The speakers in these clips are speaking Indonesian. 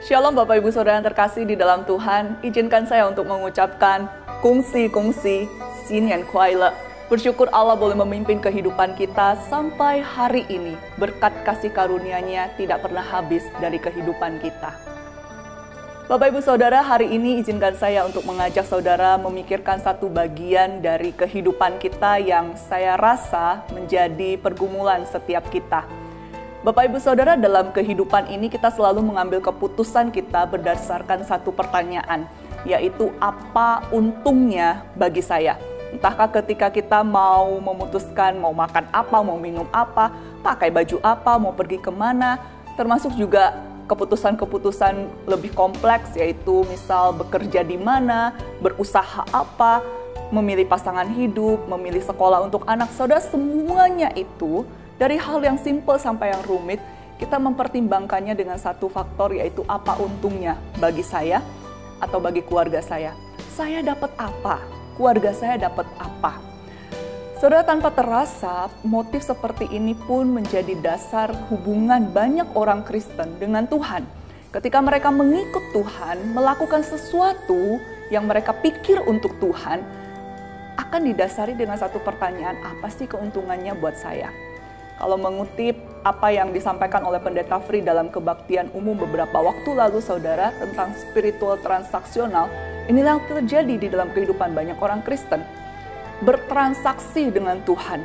Shalom Bapak Ibu Saudara yang terkasih di dalam Tuhan, izinkan saya untuk mengucapkan kongsi Sinian Kuaile. Bersyukur Allah boleh memimpin kehidupan kita sampai hari ini. Berkat kasih karunia-Nya tidak pernah habis dari kehidupan kita. Bapak Ibu Saudara, hari ini izinkan saya untuk mengajak saudara memikirkan satu bagian dari kehidupan kita yang saya rasa menjadi pergumulan setiap kita. Bapak Ibu Saudara, dalam kehidupan ini kita selalu mengambil keputusan kita berdasarkan satu pertanyaan, yaitu apa untungnya bagi saya? Entahkah ketika kita mau memutuskan mau makan apa, mau minum apa, pakai baju apa, mau pergi kemana, termasuk juga keputusan-keputusan lebih kompleks, yaitu misal bekerja di mana, berusaha apa, memilih pasangan hidup, memilih sekolah untuk anak saudara, semuanya itu dari hal yang simpel sampai yang rumit, kita mempertimbangkannya dengan satu faktor, yaitu apa untungnya bagi saya atau bagi keluarga saya. Saya dapat apa? Keluarga saya dapat apa? Saudara, tanpa terasa, motif seperti ini pun menjadi dasar hubungan banyak orang Kristen dengan Tuhan. Ketika mereka mengikut Tuhan, melakukan sesuatu yang mereka pikir untuk Tuhan, akan didasari dengan satu pertanyaan, apa sih keuntungannya buat saya? Kalau mengutip apa yang disampaikan oleh Pendeta Free dalam kebaktian umum beberapa waktu lalu, saudara, tentang spiritual transaksional, inilah yang terjadi di dalam kehidupan banyak orang Kristen. Bertransaksi dengan Tuhan,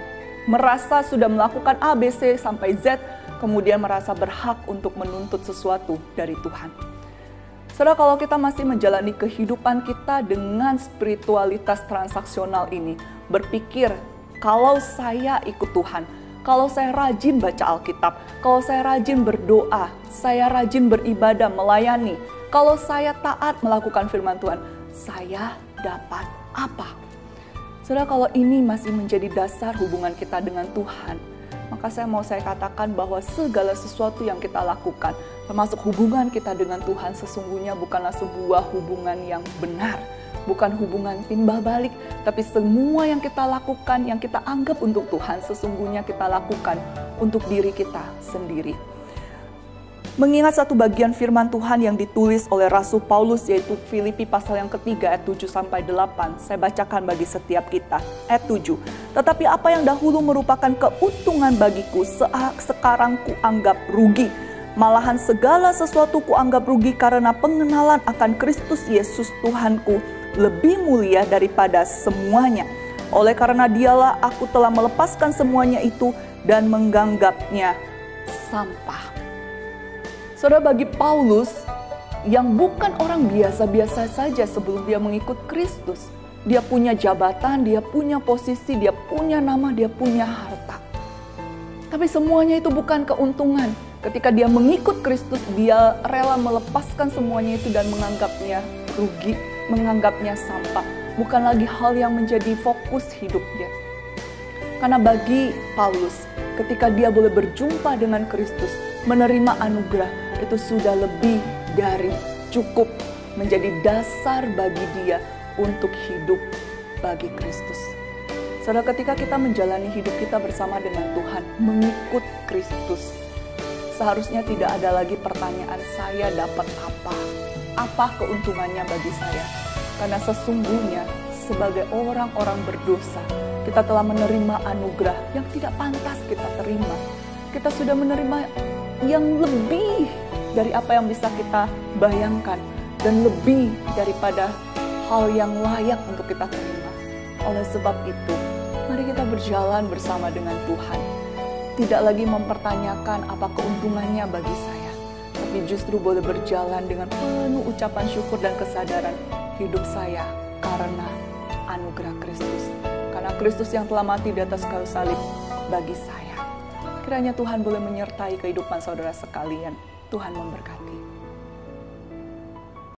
merasa sudah melakukan A, B, C sampai Z, kemudian merasa berhak untuk menuntut sesuatu dari Tuhan. Saudara, kalau kita masih menjalani kehidupan kita dengan spiritualitas transaksional ini, berpikir kalau saya ikut Tuhan, kalau saya rajin baca Alkitab, kalau saya rajin berdoa, saya rajin beribadah, melayani, kalau saya taat melakukan firman Tuhan, saya dapat apa? Saudara, kalau ini masih menjadi dasar hubungan kita dengan Tuhan, maka saya katakan bahwa segala sesuatu yang kita lakukan, termasuk hubungan kita dengan Tuhan, sesungguhnya bukanlah sebuah hubungan yang benar. Bukan hubungan timbal balik, tapi semua yang kita lakukan, yang kita anggap untuk Tuhan, sesungguhnya kita lakukan untuk diri kita sendiri. Mengingat satu bagian firman Tuhan yang ditulis oleh Rasul Paulus, yaitu Filipi pasal yang ketiga ayat 7-8, saya bacakan bagi setiap kita. Ayat 7, tetapi apa yang dahulu merupakan keuntungan bagiku, sekarang kuanggap rugi. Malahan segala sesuatu kuanggap rugi karena pengenalan akan Kristus Yesus Tuhanku lebih mulia daripada semuanya. Oleh karena Dialah aku telah melepaskan semuanya itu dan menganggapnya sampah. Saudara, bagi Paulus yang bukan orang biasa-biasa saja sebelum dia mengikut Kristus, dia punya jabatan, dia punya posisi, dia punya nama, dia punya harta. Tapi semuanya itu bukan keuntungan. Ketika dia mengikut Kristus, dia rela melepaskan semuanya itu dan menganggapnya rugi, menganggapnya sampah. Bukan lagi hal yang menjadi fokus hidupnya. Karena bagi Paulus, ketika dia boleh berjumpa dengan Kristus, menerima anugerah, itu sudah lebih dari cukup menjadi dasar bagi dia untuk hidup bagi Kristus. Saudara, ketika kita menjalani hidup kita bersama dengan Tuhan, mengikut Kristus, seharusnya tidak ada lagi pertanyaan saya dapat apa keuntungannya bagi saya. Karena sesungguhnya sebagai orang-orang berdosa, kita telah menerima anugerah yang tidak pantas kita terima. Kita sudah menerima yang lebih dari apa yang bisa kita bayangkan, dan lebih daripada hal yang layak untuk kita terima. Oleh sebab itu, mari kita berjalan bersama dengan Tuhan. Tidak lagi mempertanyakan apa keuntungannya bagi saya, tapi justru boleh berjalan dengan penuh ucapan syukur dan kesadaran hidup saya karena anugerah Kristus. Karena Kristus yang telah mati di atas kayu salib bagi saya. Kiranya Tuhan boleh menyertai kehidupan saudara sekalian. Tuhan memberkati.